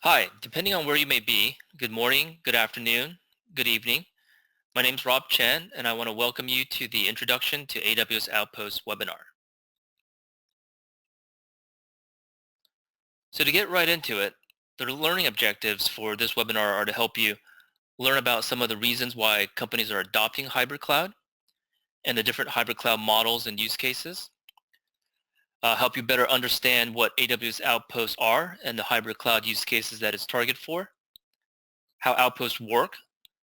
Hi, depending on where you may be, good morning, good afternoon, good evening. My name's Rob Chen, and I want to welcome you to the Introduction to AWS Outposts webinar. So to get right into it, the learning objectives for this webinar are to help you learn about some of the reasons why companies are adopting hybrid cloud and the different hybrid cloud models and use cases, help you better understand what AWS Outposts are and the hybrid cloud use cases that it's targeted for, how Outposts work,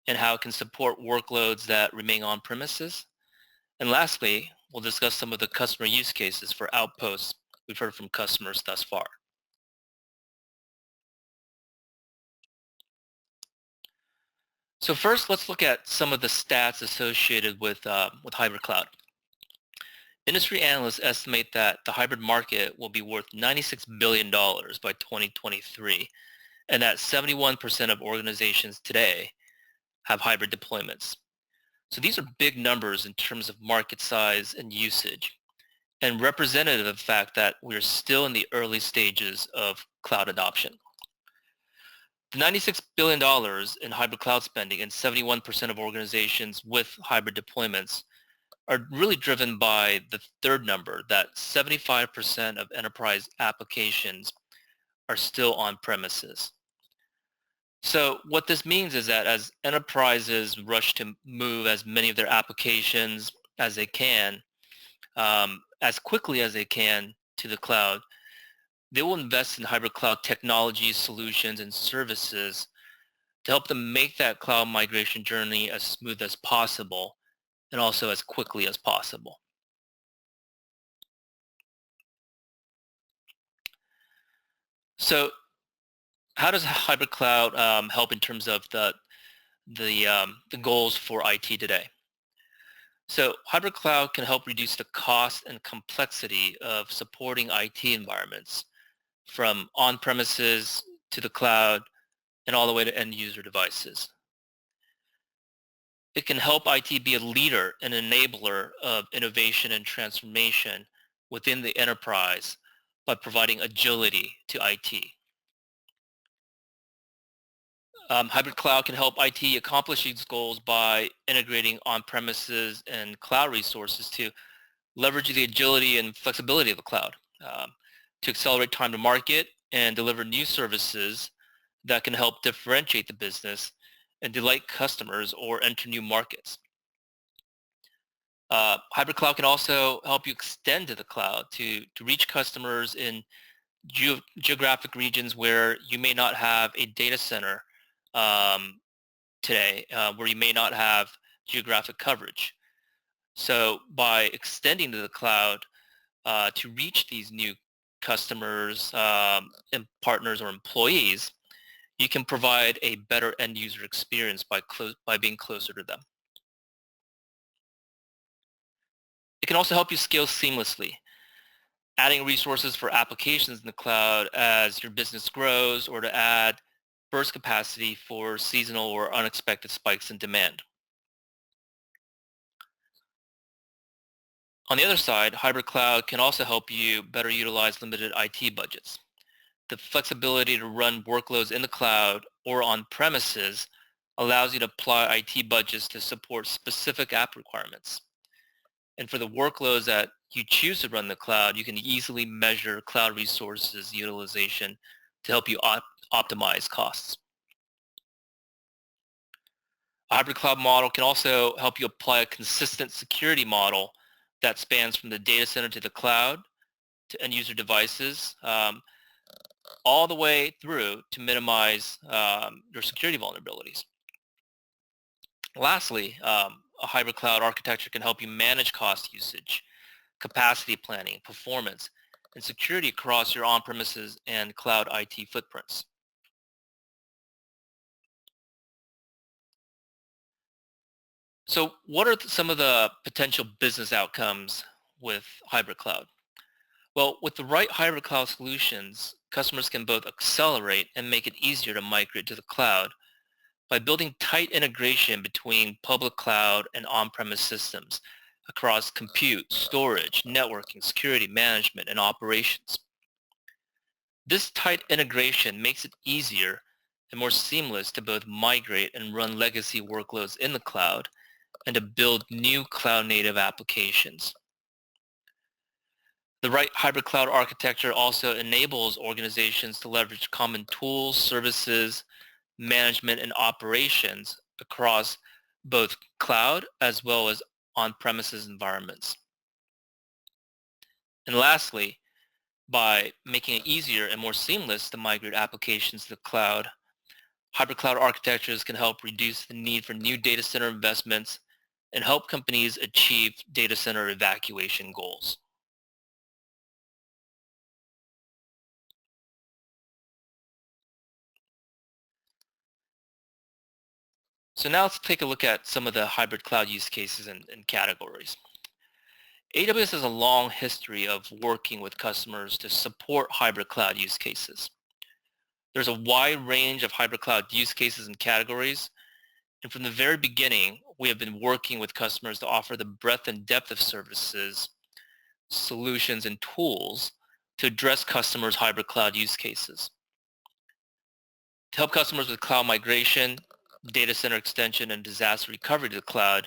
and how it can support workloads that remain on premises. And lastly, we'll discuss some of the customer use cases for Outposts we've heard from customers thus far. So first, let's look at some of the stats associated with hybrid cloud. Industry analysts estimate that the hybrid market will be worth $96 billion by 2023, and that 71% of organizations today have hybrid deployments. So these are big numbers in terms of market size and usage, and representative of the fact that we're still in the early stages of cloud adoption. The $96 billion in hybrid cloud spending and 71% of organizations with hybrid deployments are really driven by the third number, that 75% of enterprise applications are still on premises. So what this means is that as enterprises rush to move as many of their applications as they can, as quickly as they can to the cloud, they will invest in hybrid cloud technologies, solutions, and services to help them make that cloud migration journey as smooth as possible and also as quickly as possible. So how does hybrid cloud help in terms of the goals for IT today? So hybrid cloud can help reduce the cost and complexity of supporting IT environments from on-premises to the cloud and all the way to end user devices. It can help IT be a leader and enabler of innovation and transformation within the enterprise by providing agility to IT. Hybrid cloud can help IT accomplish these goals by integrating on-premises and cloud resources to leverage the agility and flexibility of the cloud, to accelerate time to market and deliver new services that can help differentiate the business and delight customers or enter new markets. Hybrid cloud can also help you extend to the cloud to reach customers in geographic regions where you may not have a data center today, where you may not have geographic coverage. So by extending to the cloud to reach these new customers and partners or employees, you can provide a better end user experience by being closer to them. It can also help you scale seamlessly, adding resources for applications in the cloud as your business grows or to add burst capacity for seasonal or unexpected spikes in demand. On the other side, hybrid cloud can also help you better utilize limited IT budgets. The flexibility to run workloads in the cloud or on premises allows you to apply IT budgets to support specific app requirements. And for the workloads that you choose to run in the cloud, you can easily measure cloud resources utilization to help you optimize costs. A hybrid cloud model can also help you apply a consistent security model that spans from the data center to the cloud to end user devices, all the way through to minimize your security vulnerabilities. Lastly, a hybrid cloud architecture can help you manage cost usage, capacity planning, performance, and security across your on-premises and cloud IT footprints. So what are some of the potential business outcomes with hybrid cloud? Well, with the right hybrid cloud solutions, customers can both accelerate and make it easier to migrate to the cloud by building tight integration between public cloud and on-premise systems across compute, storage, networking, security management, and operations. This tight integration makes it easier and more seamless to both migrate and run legacy workloads in the cloud and to build new cloud-native applications. The right hybrid cloud architecture also enables organizations to leverage common tools, services, management, and operations across both cloud as well as on-premises environments. And lastly, by making it easier and more seamless to migrate applications to the cloud, hybrid cloud architectures can help reduce the need for new data center investments and help companies achieve data center evacuation goals. So now let's take a look at some of the hybrid cloud use cases and categories. AWS has a long history of working with customers to support hybrid cloud use cases. There's a wide range of hybrid cloud use cases and categories, and from the very beginning, we have been working with customers to offer the breadth and depth of services, solutions, and tools to address customers' hybrid cloud use cases. To help customers with cloud migration, data center extension, and disaster recovery to the cloud,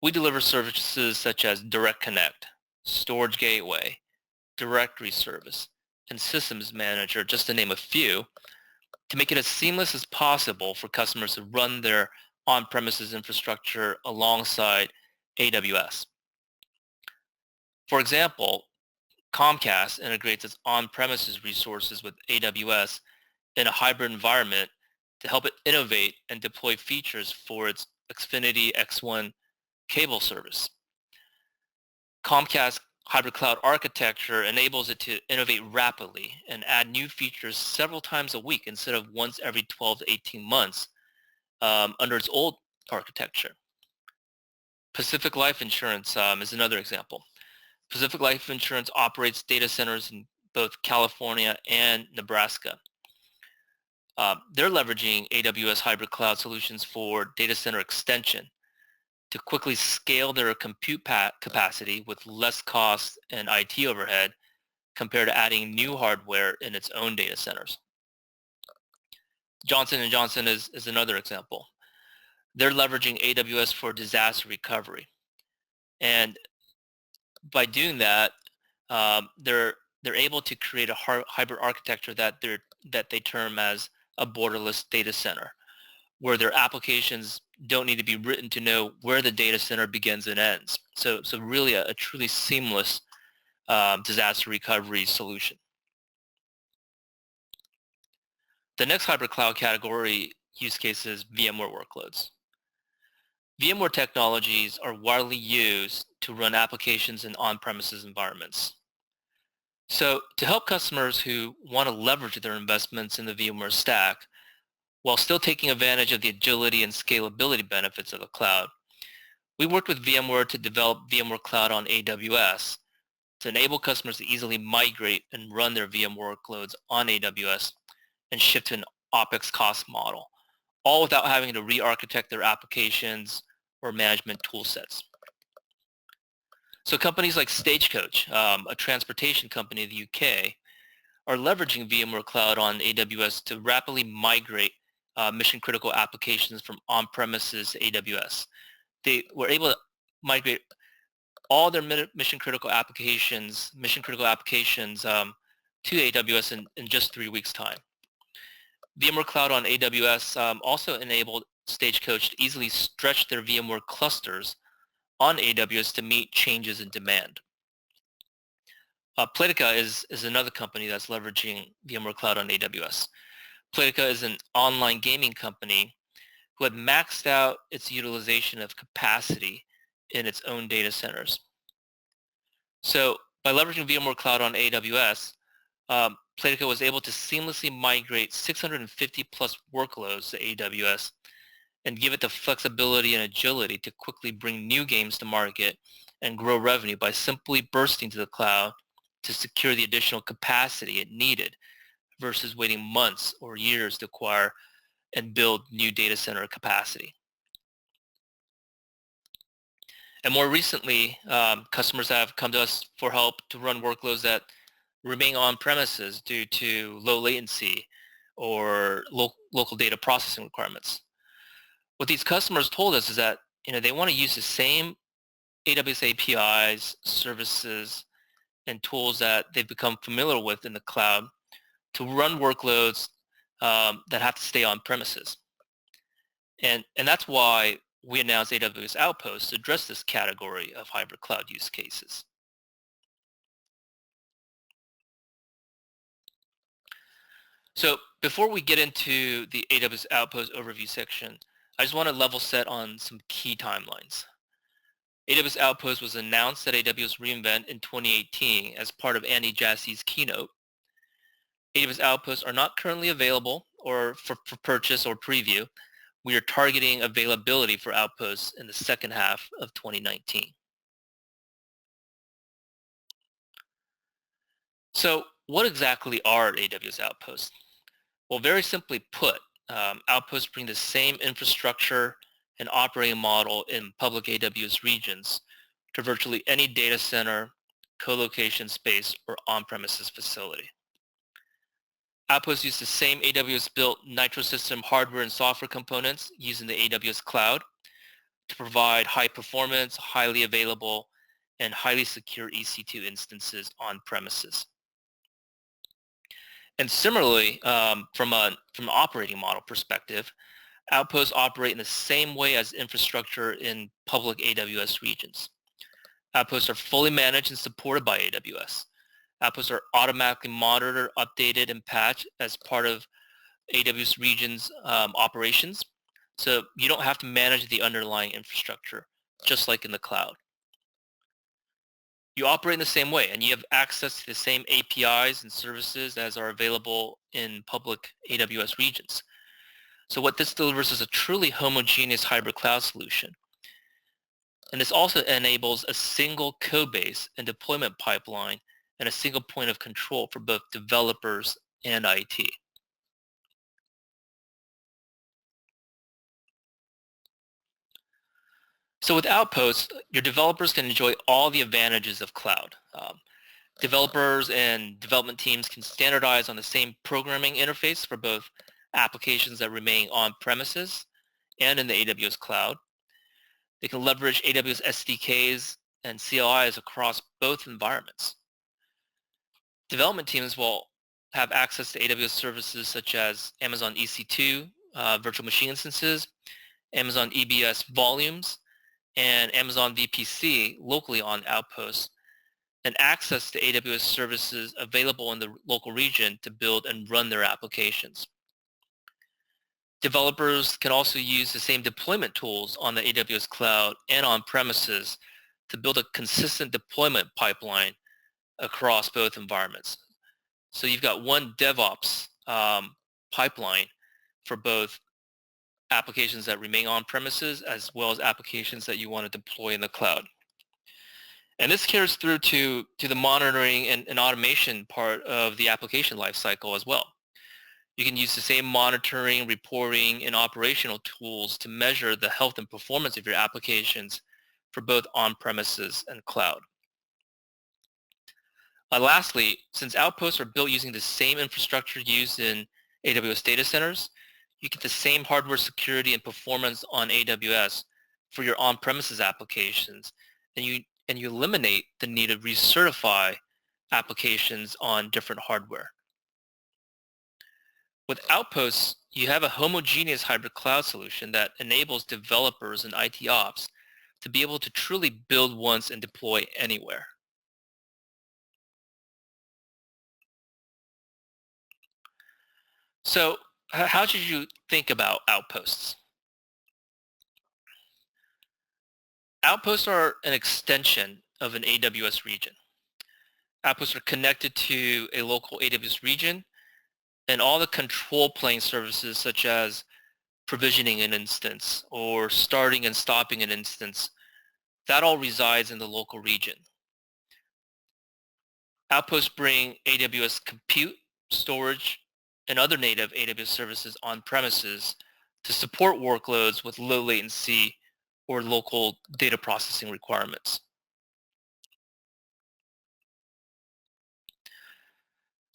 we deliver services such as Direct Connect, Storage Gateway, Directory Service, and Systems Manager, just to name a few, to make it as seamless as possible for customers to run their on-premises infrastructure alongside AWS. For example, Comcast integrates its on-premises resources with AWS in a hybrid environment to help it innovate and deploy features for its Xfinity X1 cable service. Comcast hybrid cloud architecture enables it to innovate rapidly and add new features several times a week instead of once every 12 to 18 months under its old architecture. Pacific Life Insurance is another example. Pacific Life Insurance operates data centers in both California and Nebraska. They're leveraging AWS hybrid cloud solutions for data center extension to quickly scale their compute capacity with less cost and IT overhead compared to adding new hardware in its own data centers. Johnson & Johnson is another example. They're leveraging AWS for disaster recovery. And by doing that, they're able to create a hybrid architecture that they term as a borderless data center, where their applications don't need to be written to know where the data center begins and ends. So really a truly seamless disaster recovery solution. The next hybrid cloud category use case is VMware workloads. VMware technologies are widely used to run applications in on-premises environments. So to help customers who want to leverage their investments in the VMware stack while still taking advantage of the agility and scalability benefits of the cloud, we worked with VMware to develop VMware Cloud on AWS to enable customers to easily migrate and run their VMware workloads on AWS and shift to an OpEx cost model, all without having to re-architect their applications or management tool sets. So companies like Stagecoach, a transportation company in the UK, are leveraging VMware Cloud on AWS to rapidly migrate mission-critical applications from on-premises to AWS. They were able to migrate all their mission-critical applications to AWS in just 3 weeks' time. VMware Cloud on AWS also enabled Stagecoach to easily stretch their VMware clusters on AWS to meet changes in demand. Playtika is another company that's leveraging VMware Cloud on AWS. Playtika is an online gaming company who had maxed out its utilization of capacity in its own data centers. So by leveraging VMware Cloud on AWS, Playtika was able to seamlessly migrate 650 plus workloads to AWS and give it the flexibility and agility to quickly bring new games to market and grow revenue by simply bursting to the cloud to secure the additional capacity it needed versus waiting months or years to acquire and build new data center capacity. And more recently, customers have come to us for help to run workloads that remain on premises due to low latency, or local data processing requirements. What these customers told us is that they want to use the same AWS APIs, services, and tools that they've become familiar with in the cloud to run workloads that have to stay on premises. And that's why we announced AWS Outposts to address this category of hybrid cloud use cases. So before we get into the AWS Outpost overview section, I just want to level set on some key timelines. AWS Outpost was announced at AWS reInvent in 2018 as part of Andy Jassy's keynote. AWS Outposts are not currently available or for purchase or preview. We are targeting availability for Outposts in the second half of 2019. So what exactly are AWS Outposts? Well, very simply put, Outposts bring the same infrastructure and operating model in public AWS regions to virtually any data center, co-location space, or on-premises facility. Outposts use the same AWS-built Nitro system hardware and software components used in the AWS cloud to provide high performance, highly available, and highly secure EC2 instances on premises. And similarly, from an operating model perspective, Outposts operate in the same way as infrastructure in public AWS regions. Outposts are fully managed and supported by AWS. Outposts are automatically monitored, updated, and patched as part of AWS Region's operations. So you don't have to manage the underlying infrastructure, just like in the cloud. You operate in the same way, and you have access to the same APIs and services as are available in public AWS regions. So what this delivers is a truly homogeneous hybrid cloud solution. And this also enables a single code base and deployment pipeline and a single point of control for both developers and IT. So with Outposts, your developers can enjoy all the advantages of cloud. Developers and development teams can standardize on the same programming interface for both applications that remain on premises and in the AWS cloud. They can leverage AWS SDKs and CLIs across both environments. Development teams will have access to AWS services such as Amazon EC2 virtual machine instances, Amazon EBS volumes, and Amazon VPC locally on Outposts, and access to AWS services available in the local region to build and run their applications. Developers can also use the same deployment tools on the AWS cloud and on premises to build a consistent deployment pipeline across both environments. So you've got one DevOps pipeline for both applications that remain on premises as well as applications that you want to deploy in the cloud. And this carries through to the monitoring and automation part of the application lifecycle as well. You can use the same monitoring, reporting, and operational tools to measure the health and performance of your applications for both on-premises and cloud. Lastly, since Outposts are built using the same infrastructure used in AWS data centers, you get the same hardware security and performance on AWS for your on-premises applications, and you eliminate the need to recertify applications on different hardware. With Outposts, you have a homogeneous hybrid cloud solution that enables developers and IT ops to be able to truly build once and deploy anywhere. So how should you think about Outposts? Outposts are an extension of an AWS region. Outposts are connected to a local AWS region, and all the control plane services such as provisioning an instance or starting and stopping an instance, that all resides in the local region. Outposts bring AWS compute, storage, and other native AWS services on premises to support workloads with low latency or local data processing requirements.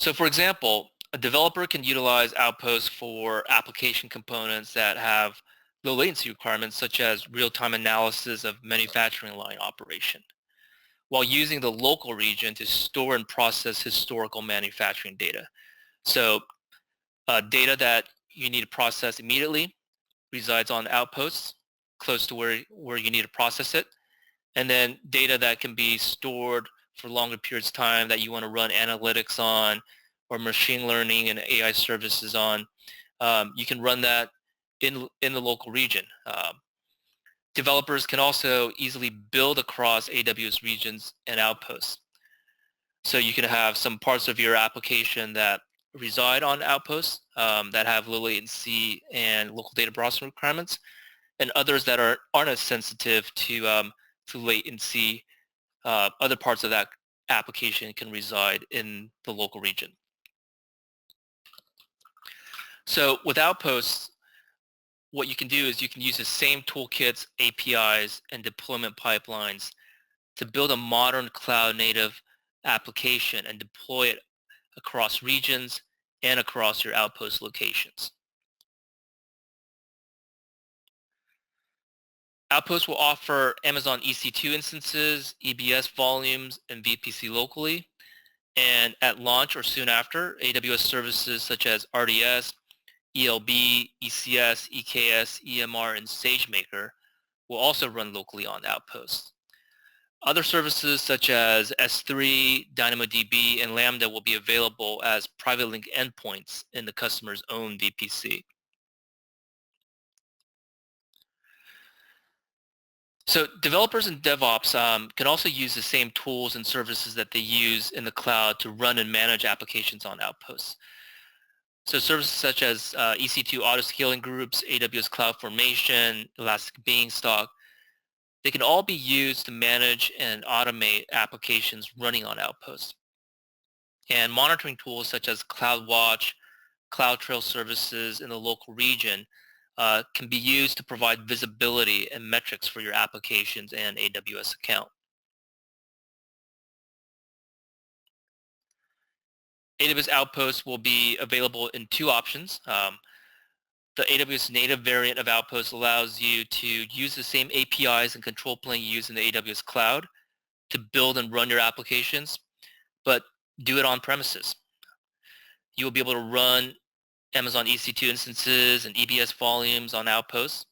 So for example, a developer can utilize Outposts for application components that have low latency requirements, such as real-time analysis of manufacturing line operation, while using the local region to store and process historical manufacturing data. So data that you need to process immediately resides on Outposts, close to where you need to process it. And then data that can be stored for longer periods of time that you want to run analytics on or machine learning and AI services on, you can run that in the local region. Developers can also easily build across AWS regions and Outposts. So you can have some parts of your application that reside on Outposts that have low latency and local data processing requirements, and others that aren't as sensitive to latency. Other parts of that application can reside in the local region. So with Outposts, what you can do is you can use the same toolkits, APIs, and deployment pipelines to build a modern cloud-native application and deploy it across regions and across your Outpost locations. Outposts will offer Amazon EC2 instances, EBS volumes, and VPC locally. And at launch or soon after, AWS services such as RDS, ELB, ECS, EKS, EMR, and SageMaker will also run locally on Outposts. Other services such as S3, DynamoDB, and Lambda will be available as private link endpoints in the customer's own VPC. So developers and DevOps can also use the same tools and services that they use in the cloud to run and manage applications on Outposts. So services such as EC2 auto-scaling groups, AWS CloudFormation, Elastic Beanstalk, they can all be used to manage and automate applications running on Outposts. And monitoring tools such as CloudWatch, CloudTrail services in the local region can be used to provide visibility and metrics for your applications and AWS account. AWS Outposts will be available in two options. The AWS native variant of Outposts allows you to use the same APIs and control plane you use in the AWS cloud to build and run your applications, but do it on premises. You will be able to run Amazon EC2 instances and EBS volumes on Outposts.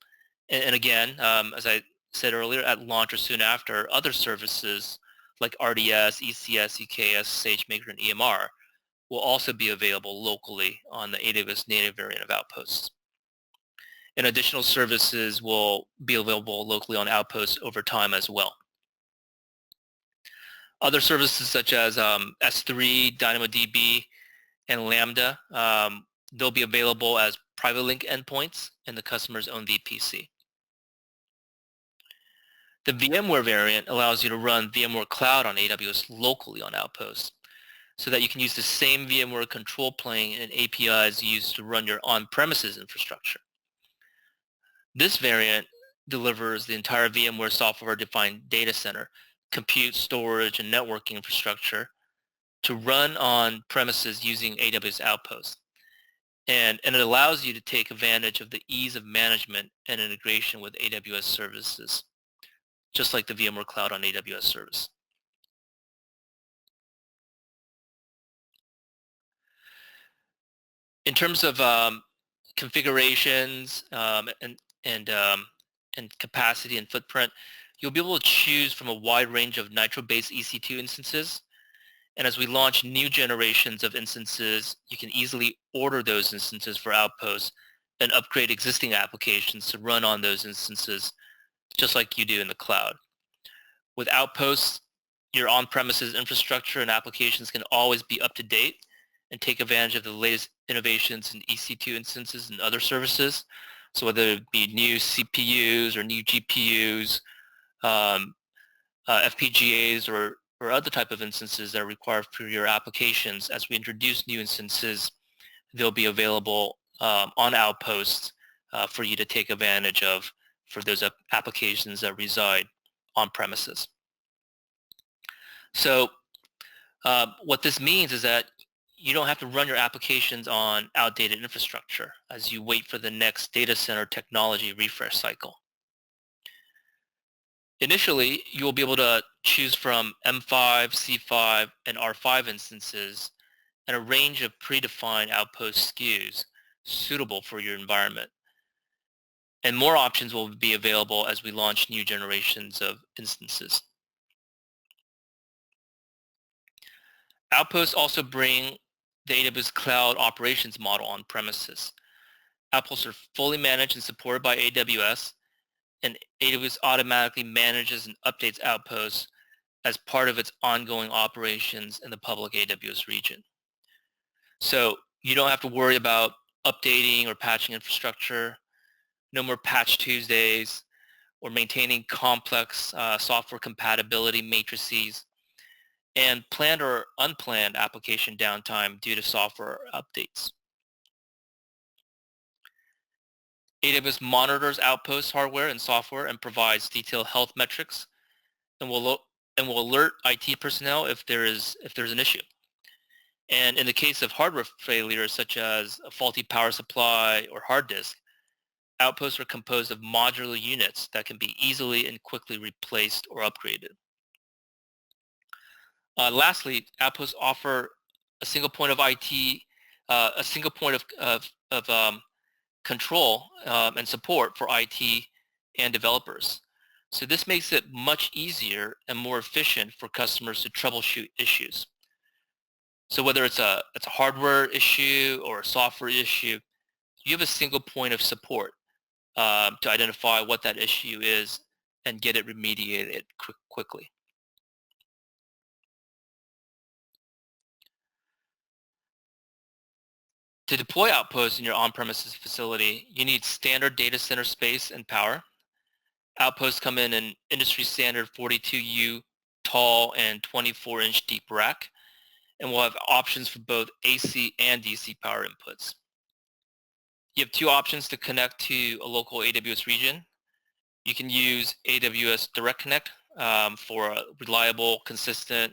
And again, as I said earlier, at launch or soon after, other services like RDS, ECS, EKS, SageMaker, and EMR will also be available locally on the AWS native variant of Outposts. And additional services will be available locally on Outposts over time as well. Other services such as S3, DynamoDB, and Lambda, they'll be available as private link endpoints in the customer's own VPC. The VMware variant allows you to run VMware Cloud on AWS locally on Outposts so that you can use the same VMware control plane and APIs used to run your on-premises infrastructure. This variant delivers the entire VMware software-defined data center, compute, storage, and networking infrastructure to run on premises using AWS Outposts. And it allows you to take advantage of the ease of management and integration with AWS services, just like the VMware Cloud on AWS service. In terms of configurations and capacity and footprint, you'll be able to choose from a wide range of Nitro-based EC2 instances. And as we launch new generations of instances, you can easily order those instances for Outposts and upgrade existing applications to run on those instances, just like you do in the cloud. With Outposts, your on-premises infrastructure and applications can always be up to date and take advantage of the latest innovations in EC2 instances and other services. So whether it be new CPUs or new GPUs, FPGAs or other type of instances that are required for your applications, as we introduce new instances, they'll be available on Outposts for you to take advantage of for those applications that reside on premises. So what this means is that you don't have to run your applications on outdated infrastructure as you wait for the next data center technology refresh cycle. Initially, you will be able to choose from M5, C5, and R5 instances and a range of predefined Outpost SKUs suitable for your environment. And more options will be available as we launch new generations of instances. Outposts also bring the AWS Cloud Operations model on premises. Outposts are fully managed and supported by AWS, and AWS automatically manages and updates Outposts as part of its ongoing operations in the public AWS region. So you don't have to worry about updating or patching infrastructure, no more patch Tuesdays, or maintaining complex software compatibility matrices, and planned or unplanned application downtime due to software updates. AWS monitors Outpost hardware and software and provides detailed health metrics and will alert IT personnel if there's an issue. And in the case of hardware failures such as a faulty power supply or hard disk, Outposts are composed of modular units that can be easily and quickly replaced or upgraded. Lastly, Outposts offer a single point of IT, a single point of control and support for IT and developers. So this makes it much easier and more efficient for customers to troubleshoot issues. So whether it's a hardware issue or a software issue, you have a single point of support to identify what that issue is and get it remediated quickly. To deploy Outposts in your on-premises facility, you need standard data center space and power. Outposts come in an industry standard 42U tall and 24-inch deep rack, and will have options for both AC and DC power inputs. You have two options to connect to a local AWS region. You can use AWS Direct Connect for a reliable, consistent,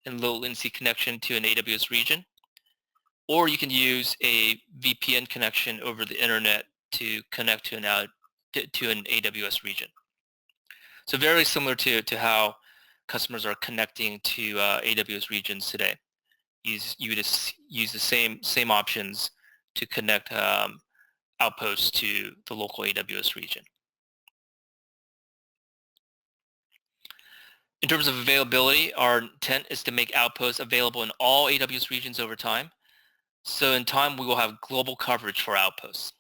and low latency connection to an AWS region. Or you can use a VPN connection over the internet to connect to an AWS region. So very similar to how customers are connecting to AWS regions today. You would use the same options to connect Outposts to the local AWS region. In terms of availability, our intent is to make Outposts available in all AWS regions over time. So in time, we will have global coverage for Outposts.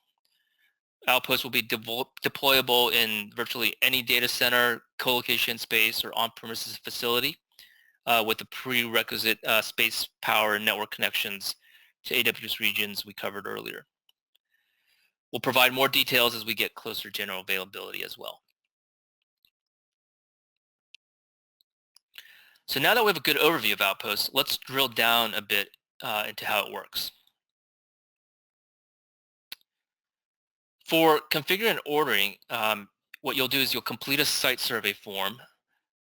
Outposts will be deployable in virtually any data center, co-location space, or on-premises facility with the prerequisite space, power, and network connections to AWS regions we covered earlier. We'll provide more details as we get closer to general availability as well. So now that we have a good overview of Outposts, let's drill down a bit into how it works. For configuring and ordering, what you'll do is you'll complete a site survey form,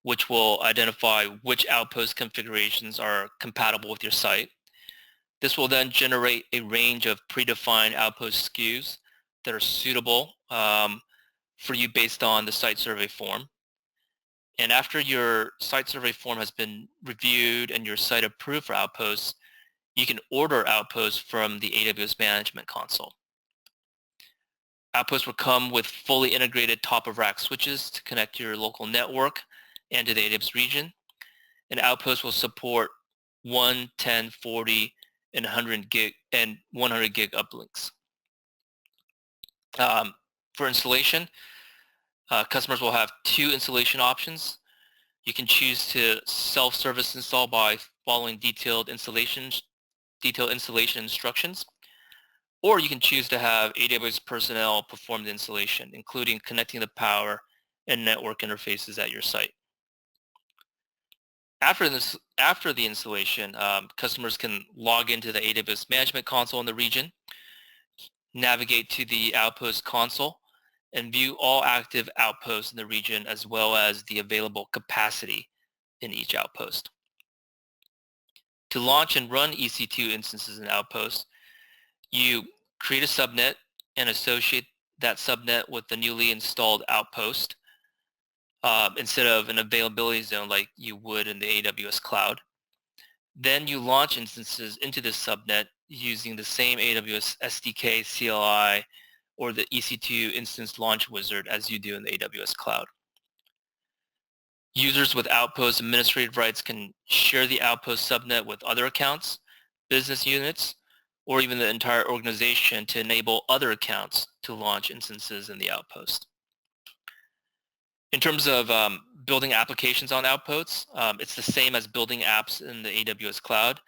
which will identify which Outpost configurations are compatible with your site. This will then generate a range of predefined Outpost SKUs that are suitable for you based on the site survey form. And after your site survey form has been reviewed and your site approved for Outposts, you can order Outposts from the AWS Management Console. Outposts will come with fully integrated top-of-rack switches to connect your local network and to the AWS region. And Outposts will support 1, 10, 40, and 100 gig uplinks. For installation, customers will have two installation options. You can choose to self-service install by following detailed installation instructions, or you can choose to have AWS personnel perform the installation, including connecting the power and network interfaces at your site. After the installation, customers can log into the AWS Management Console in the region, navigate to the Outpost console, and view all active Outposts in the region as well as the available capacity in each Outpost. To launch and run EC2 instances and Outposts, you create a subnet and associate that subnet with the newly installed Outpost instead of an availability zone like you would in the AWS cloud. Then you launch instances into this subnet using the same AWS SDK, CLI, or the EC2 instance launch wizard as you do in the AWS cloud. Users with Outpost administrative rights can share the Outpost subnet with other accounts, business units, or even the entire organization to enable other accounts to launch instances in the Outpost. In terms of building applications on Outposts, it's the same as building apps in the AWS cloud.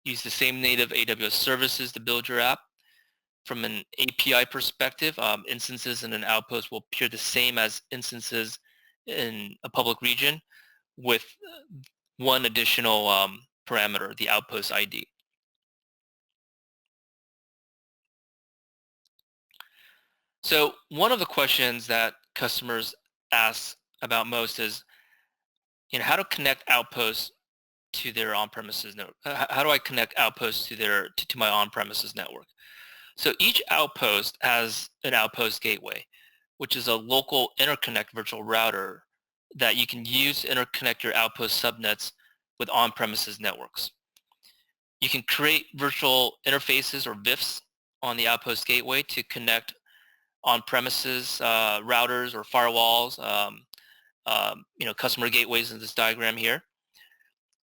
Use the same native AWS services to build your app. From an API perspective, instances in an Outpost will appear the same as instances in a public region with one additional parameter, the Outpost ID. So one of the questions that customers ask about most is, how to connect Outposts to their on-premises network. How do I connect Outposts to my on-premises network? So each Outpost has an Outpost gateway, which is a local interconnect virtual router that you can use to interconnect your Outpost subnets with on-premises networks. You can create virtual interfaces or VIFs on the Outpost gateway to connect on-premises routers or firewalls, customer gateways in this diagram here.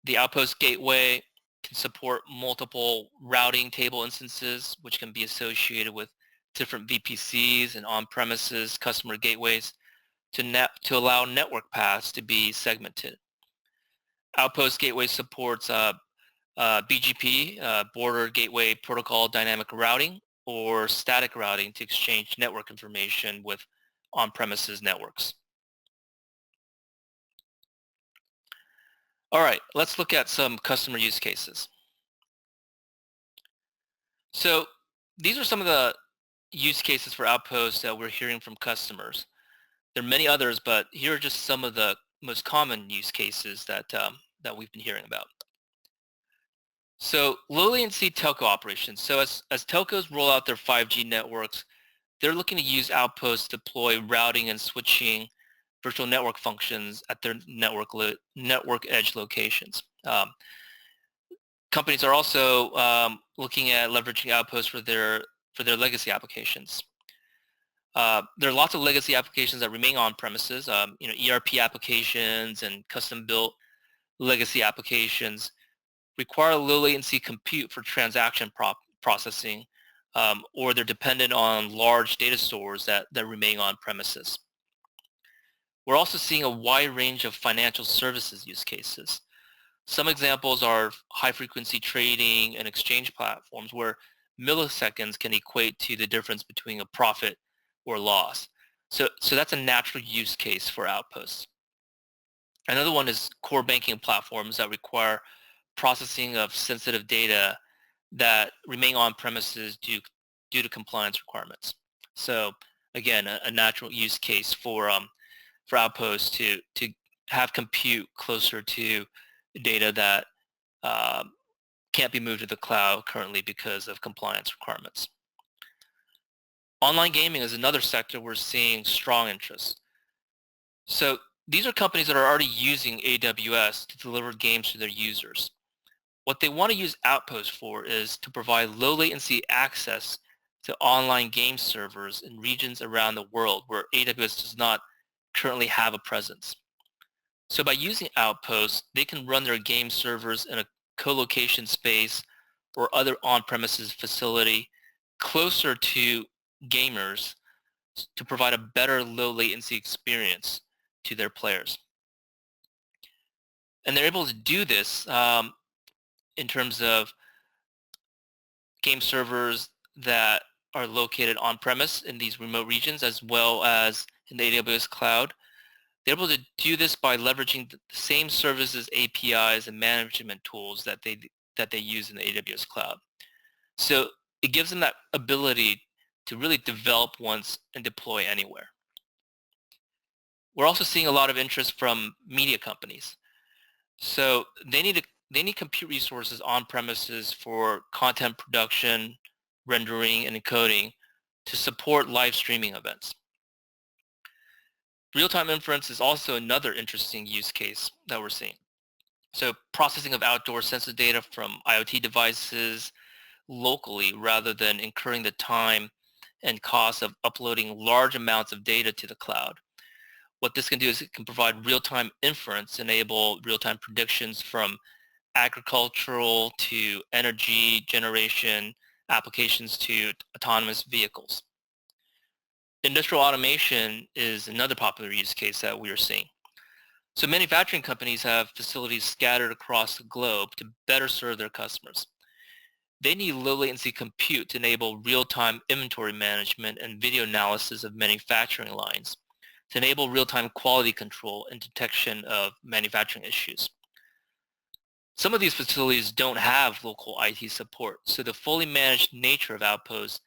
The Outpost gateway can support multiple routing table instances, which can be associated with different VPCs and on-premises customer gateways to allow network paths to be segmented. Outpost gateway supports BGP, Border Gateway Protocol dynamic routing, or static routing to exchange network information with on-premises networks. All right, let's look at some customer use cases. So these are some of the use cases for Outposts that we're hearing from customers. There are many others, but here are just some of the most common use cases that we've been hearing about. So low latency telco operations. So as telcos roll out their 5G networks, they're looking to use Outposts to deploy routing and switching virtual network functions at their network edge locations. Companies are also looking at leveraging Outposts for their legacy applications. There are lots of legacy applications that remain on premises. ERP applications and custom-built legacy applications require low latency compute for transaction processing, or they're dependent on large data stores that remain on premises. We're also seeing a wide range of financial services use cases. Some examples are high-frequency trading and exchange platforms where milliseconds can equate to the difference between a profit or loss. So that's a natural use case for Outposts. Another one is core banking platforms that require processing of sensitive data that remain on premises due to compliance requirements. So again, a natural use case for Outposts to have compute closer to data that can't be moved to the cloud currently because of compliance requirements. Online gaming is another sector we're seeing strong interest. So these are companies that are already using AWS to deliver games to their users. What they want to use Outposts for is to provide low latency access to online game servers in regions around the world where AWS does not currently have a presence. So by using Outposts, they can run their game servers in a co-location space or other on-premises facility closer to gamers to provide a better low latency experience to their players. And they're able to do this in terms of game servers that are located on-premise in these remote regions as well as in the AWS cloud. They're able to do this by leveraging the same services, APIs, and management tools that they use in the AWS cloud. So it gives them that ability to really develop once and deploy anywhere. We're also seeing a lot of interest from media companies. So they need to they need compute resources on premises for content production, rendering, and encoding to support live streaming events. Real-time inference is also another interesting use case that we're seeing. So processing of outdoor sensor data from IoT devices locally rather than incurring the time and cost of uploading large amounts of data to the cloud. What this can do is it can provide real-time inference, enable real-time predictions from agricultural to energy generation applications to autonomous vehicles. Industrial automation is another popular use case that we are seeing. So manufacturing companies have facilities scattered across the globe to better serve their customers. They need low latency compute to enable real-time inventory management and video analysis of manufacturing lines, to enable real-time quality control and detection of manufacturing issues. Some of these facilities don't have local IT support, so the fully managed nature of Outposts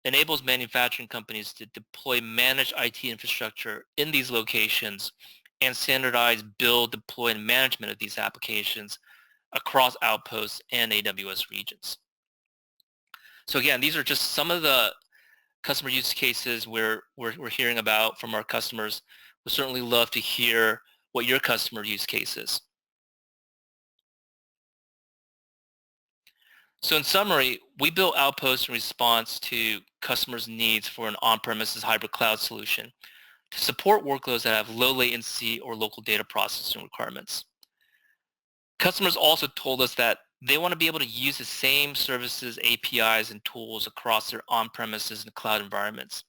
enables manufacturing companies to deploy managed IT infrastructure in these locations and standardize, build, deploy, and management of these applications across Outposts and AWS regions. So again, these are just some of the customer use cases we're hearing about from our customers. We'd certainly love to hear what your customer use case is. So in summary, we built Outposts in response to customers' needs for an on-premises hybrid cloud solution to support workloads that have low latency or local data processing requirements. Customers also told us that they want to be able to use the same services, APIs, and tools across their on-premises and cloud environments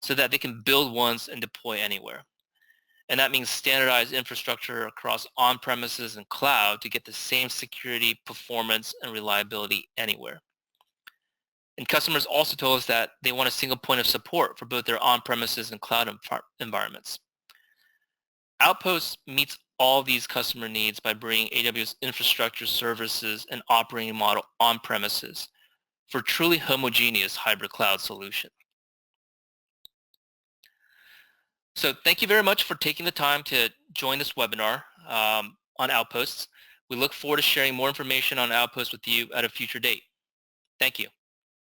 so that they can build once and deploy anywhere. And that means standardized infrastructure across on-premises and cloud to get the same security, performance, and reliability anywhere. And customers also told us that they want a single point of support for both their on-premises and cloud environments. Outposts meets all these customer needs by bringing AWS infrastructure services and operating model on-premises for a truly homogeneous hybrid cloud solution. So thank you very much for taking the time to join this webinar on Outposts. We look forward to sharing more information on Outposts with you at a future date. Thank you.